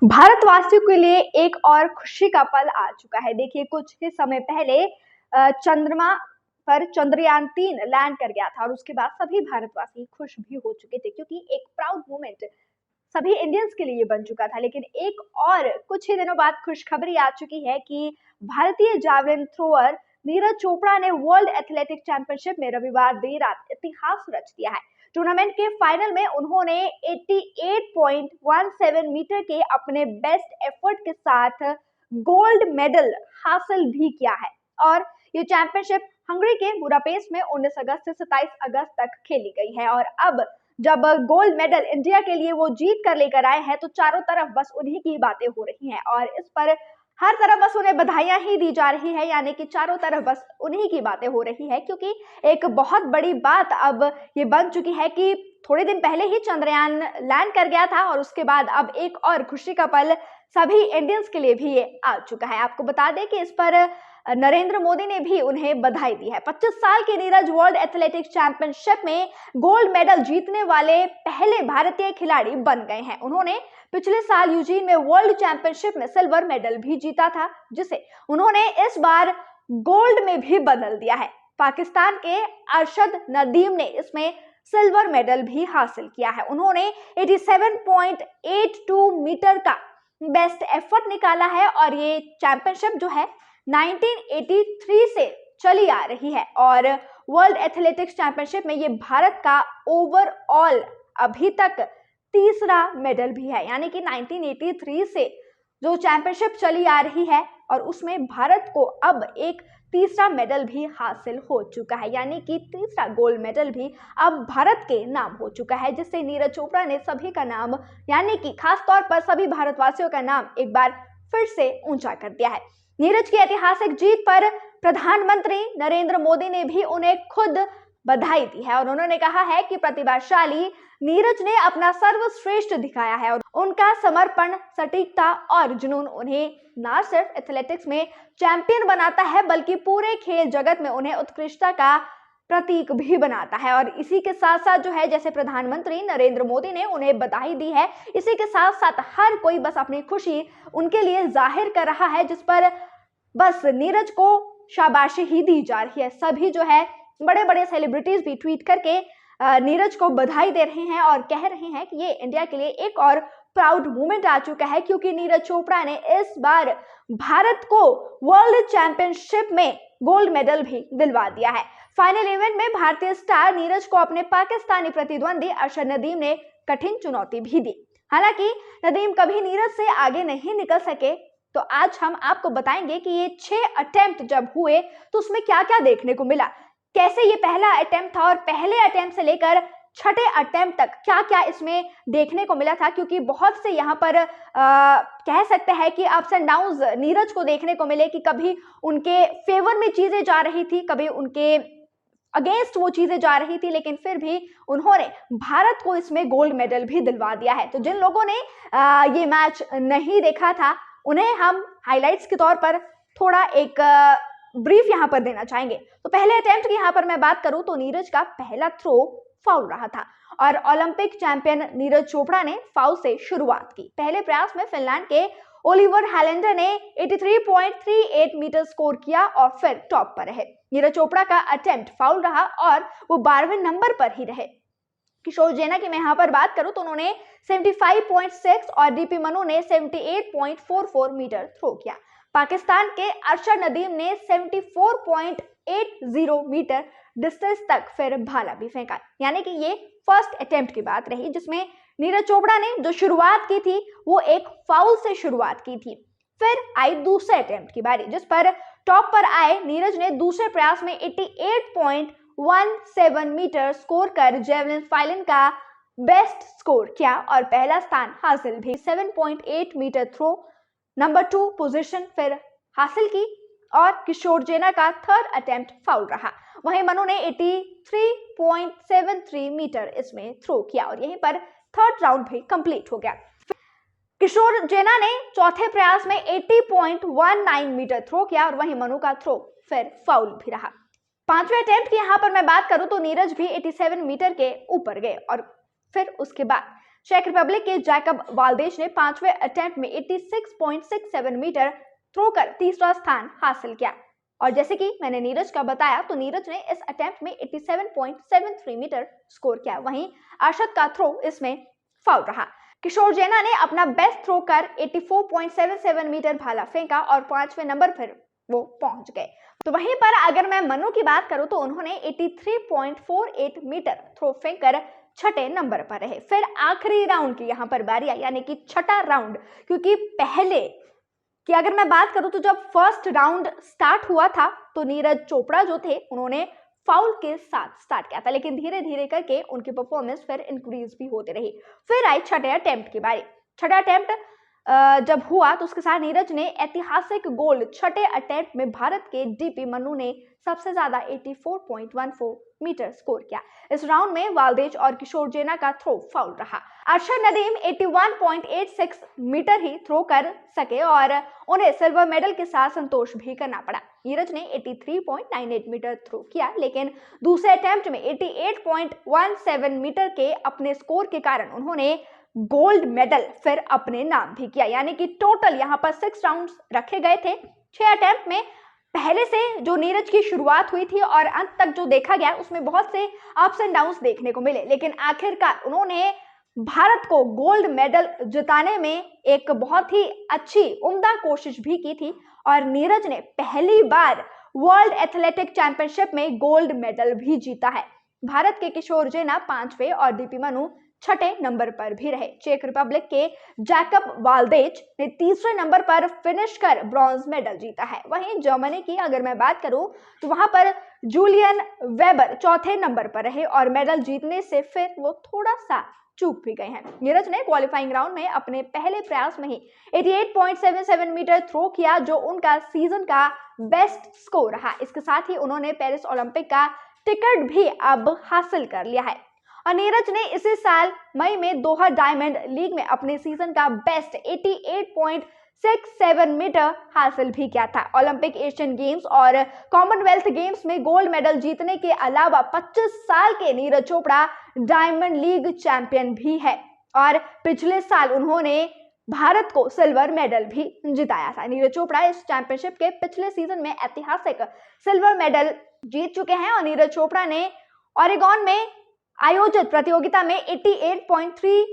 भारतवासियों के लिए एक और खुशी का पल आ चुका है। देखिए, कुछ ही समय पहले चंद्रमा पर चंद्रयान 3 लैंड कर गया था और उसके बाद सभी भारतवासी खुश भी हो चुके थे, क्योंकि एक प्राउड मोमेंट सभी इंडियंस के लिए बन चुका था। लेकिन एक और कुछ ही दिनों बाद खुशखबरी आ चुकी है कि भारतीय जावलिन थ्रोअर नीरज चोपड़ा ने वर्ल्ड एथलेटिक चैंपियनशिप में रविवार देर रात इतिहास रच दिया है। टूर्नामेंट के फाइनल में उन्होंने 88.17 मीटर के अपने बेस्ट एफर्ट के साथ गोल्ड मेडल हासिल भी किया है और ये चैंपियनशिप हंगरी के बुडापेस्ट में 19 अगस्त से 27 अगस्त तक खेली गई है। और अब जब गोल्ड मेडल इंडिया के लिए वो जीत कर लेकर आए हैं तो चारों तरफ बस उन्हीं की बातें हो रही हैं और इस पर हर तरफ बस उन्हें बधाइयां ही दी जा रही है, यानी कि चारों तरफ बस उन्हीं की बातें हो रही है। क्योंकि एक बहुत बड़ी बात अब ये बन चुकी है कि थोड़े दिन पहले ही चंद्रयान लैंड कर गया था और उसके बाद अब एक और खुशी का पल सभी इंडियंस के लिए भी ये आ चुका है। आपको बता दें कि इस पर नरेंद्र मोदी ने भी उन्हें बधाई दी है। 25 साल के नीरज वर्ल्ड एथलेटिक्स चैंपियनशिप में गोल्ड मेडल जीतने वाले पहले भारतीय खिलाड़ी बन गए हैं। उन्होंने पिछले साल यूजीन में वर्ल्ड चैंपियनशिप में सिल्वर मेडल भी जीता था, जिसे उन्होंने इस बार गोल्ड में भी बदल दिया है। पाकिस्तान के अरशद नदीम ने इसमें सिल्वर मेडल भी हासिल किया है। उन्होंने 87.82 मीटर का बेस्ट एफर्ट निकाला है और ये चैंपियनशिप जो है 1983 से चली आ रही है और वर्ल्ड एथलेटिक्स चैंपियनशिप में ये भारत का ओवरऑल अभी तक तीसरा मेडल भी है। यानी कि 1983 से जो चैंपियनशिप चली आ रही है और उसमें भारत को अब एक तीसरा मेडल भी हासिल हो चुका है, यानी कि तीसरा गोल्ड मेडल भी अब भारत के नाम हो चुका है, जिससे नीरज चोपड़ा ने सभी का नाम, यानी कि खास तौर पर सभी भारतवासियों का नाम एक बार फिर से ऊंचा कर दिया है। नीरज की ऐतिहासिक जीत पर प्रधानमंत्री नरेंद्र मोदी ने भी उन्हें खुद बधाई दी है और उन्होंने कहा है कि प्रतिभाशाली नीरज ने अपना सर्वश्रेष्ठ दिखाया है और उनका समर्पण, सटीकता और जुनून उन्हें न सिर्फ एथलेटिक्स में चैंपियन बनाता है बल्कि पूरे खेल जगत में उन्हें उत्कृष्टता का प्रतीक भी बनाता है। और इसी के साथ साथ जो है, जैसे प्रधानमंत्री नरेंद्र मोदी ने उन्हें बधाई दी है, इसी के साथ साथ हर कोई बस अपनी खुशी उनके लिए जाहिर कर रहा है, जिस पर बस नीरज को शाबाशी ही दी जा रही है। सभी जो है बड़े बड़े सेलिब्रिटीज भी ट्वीट करके नीरज को बधाई दे रहे हैं और कह रहे हैं कि ये इंडिया के लिए एक और प्राउड मोमेंट आ चुका है, क्योंकि नीरज चोपड़ा ने इस बार भारत को वर्ल्ड चैंपियनशिप में गोल्ड मेडल भी दिलवा दिया है। फाइनल इवेंट में भारतीय स्टार नीरज को अपने पाकिस्तानी प्रतिद्वंदी अरशद नदीम ने कठिन चुनौती भी दी। हालांकि नदीम कभी नीरज से आगे नहीं निकल सके, तो आज हम आपको बताएंगे कि ये 6 अटेम्प्ट जब हुए तो उसमें क्या क्या देखने को मिला, कैसे ये पहला अटेम्प्ट था और पहले अटेम्प्ट से लेकर छठे अटेम्प्ट तक क्या क्या इसमें देखने को मिला था। क्योंकि बहुत से यहाँ पर कह सकते हैं कि अप्स एंड डाउन्स नीरज को देखने को मिले कि कभी उनके फेवर में चीजें जा रही थी, कभी उनके अगेंस्ट वो चीजें जा रही थी, लेकिन फिर भी उन्होंने भारत को इसमें गोल्ड मेडल भी दिलवा दिया है। तो जिन लोगों ने ये मैच नहीं देखा था उन्हें हम हाइलाइट्स के तौर पर थोड़ा एक ब्रीफ यहाँ पर देना चाहेंगे। तो पहले अटेम्प्ट की यहाँ पर मैं बात करूं तो नीरज का पहला थ्रो फाउल रहा था और ओलंपिक चैंपियन नीरज चोपड़ा ने फाउल से शुरुआत की। पहले प्रयास में फिनलैंड के ओलिवर हैलेंडर ने 83.38 मीटर स्कोर किया और फिर टॉप पर रहे। नीरज चोपड़ा का अटेम्प्ट फाउल रहा और वो 12वें नंबर पर ही रहे। किशोर जेना की मैं यहाँ पर बात करूं तो उन्होंने 75.6 और डीपी मनु ने 78.44 मीटर थ्रो किया। पाकिस्तान के अरशद नदीम ने 74.80 मीटर डिस्टेंस तक फिर भाला भी फेंका। यानी कि ये फर्स्ट अटेम्प्ट की बात रही, जिसमें नीरज चोपड़ा ने जो शुरुआत की थी वो एक फाउल से शुरुआत की थी। फिर आई दूसरे अटेम्प्ट की बारी, जिस पर टॉप पर आए नीरज ने दूसरे प्रयास में 88.17 मीटर स्कोर कर जेवलिन फाइनल का बेस्ट स्कोर किया और पहला स्थान हासिल भी। 7.8 मीटर थ्रो नंबर 2 पोजीशन फिर हासिल की और किशोर जेना का थर्ड अटेम्प्ट फाउल रहा। वहीं मनु ने 83.73 मीटर इसमें थ्रो किया और यहीं पर थर्ड राउंड भी कंप्लीट हो गया। किशोर जेना ने चौथे प्रयास में 80.19 मीटर थ्रो किया और वहीं मनु का थ्रो फिर फाउल भी रहा। पांचवें अटेम्प्ट की यहाँ पर मैं बात करूं तो नीरज भी 87 मीटर के ऊपर गए और फिर उसके बाद चेक रिपब्लिक के जैकब वाल्देज ने 5वें अटेम्प्ट में 86.67 मीटर थ्रो कर तीसरा स्थान हासिल किया। और जैसे कि मैंने नीरज का बताया तो नीरज ने इस अटेम्प्ट में 87.73 मीटर स्कोर किया। वहीं अर्शद का थ्रो इसमें फाउल रहा। किशोर जेना ने अपना बेस्ट थ्रो कर 84.77 मीटर भाला फेंका और 5वें नंबर पर वो पहुंच गए। तो वहीं पर अगर मैं मनु की बात करूं तो उन्होंने 83.48 मीटर थ्रो फेंककर छठे नंबर पर रहे। फिर आखिरी राउंड की यहां पर बारी आई, यानी कि छठा राउंड, क्योंकि पहले कि अगर मैं बात करूं तो जब फर्स्ट राउंड स्टार्ट हुआ था तो नीरज चोपड़ा जो थे उन्होंने फाउल के साथ स्टार्ट किया था, लेकिन धीरे धीरे करके उनकी परफॉर्मेंस फिर इंक्रीज भी होती रही। फिर आई छठे अटेम्प्ट की बारी। छठा अटेम्प्ट जब हुआ तो उसके साथ नीरज ने ऐतिहासिक गोल्ड छठे अटेम्प्ट में भारत के डीपी मनु ने सबसे ज्यादा 84.14 मीटर स्कोर किया। इस राउंड में वाल्देज और किशोर जेना का थ्रो फाउल रहा। अरशद नदीम 81.86 मीटर ही थ्रो कर सके और उन्हें सिल्वर मेडल के साथ संतोष भी करना पड़ा। नीरज ने 83.98 मीटर थ्रो किया, लेकिन दूसरे अटेम्प्ट में 88.17 मीटर के अपने स्कोर के कारण उन्होंने गोल्ड मेडल फिर अपने नाम भी किया। यानी कि टोटल यहाँ पर 6 राउंड्स रखे गए थे 6 अटेम्प्ट में। पहले से जो नीरज की शुरुआत हुई थी और अंत तक जो देखा गया उसमें बहुत से अप्स एंड डाउन्स देखने को मिले, लेकिन आखिरकार उन्होंने भारत को गोल्ड मेडल जिताने में एक बहुत ही अच्छी उम्दा कोशिश भी की थी और नीरज ने पहली बार वर्ल्ड एथलेटिक चैंपियनशिप में गोल्ड मेडल भी जीता है। भारत के किशोर जेना 5वें और डीपी मनु छठे नंबर पर भी रहे। चेक रिपब्लिक के जैकब वाल्देज ने तीसरे नंबर पर फिनिश कर ब्रॉन्ज मेडल जीता है। वहीं जर्मनी की अगर मैं बात करूं तो वहां पर जूलियन वेबर चौथे नंबर पर रहे और मेडल जीतने से फिर वो थोड़ा सा चूक भी गए हैं। नीरज ने क्वालिफाइंग राउंड में अपने पहले प्रयास में ही 88.77 मीटर थ्रो किया, जो उनका सीजन का बेस्ट स्कोर रहा। इसके साथ ही उन्होंने पेरिस ओलंपिक का टिकट भी अब हासिल कर लिया है। और नीरज ने इसी साल मई में दोहा डायमंड लीग में अपने सीजन का बेस्ट 88.67 मीटर हासिल भी किया था। ओलंपिक, एशियन गेम्स और कॉमनवेल्थ गेम्स में गोल्ड मेडल जीतने के अलावा 25 साल के Neeraj Chopra diamond league champion भी है और पिछले साल उन्होंने भारत को सिल्वर मेडल भी जिताया था। नीरज चोपड़ा इस चैंपियनशिप के पिछले सीजन में ऐतिहासिक सिल्वर मेडल जीत चुके हैं और नीरज चोपड़ा ने ओरेगोन में आयोजित प्रतियोगिता में 88.3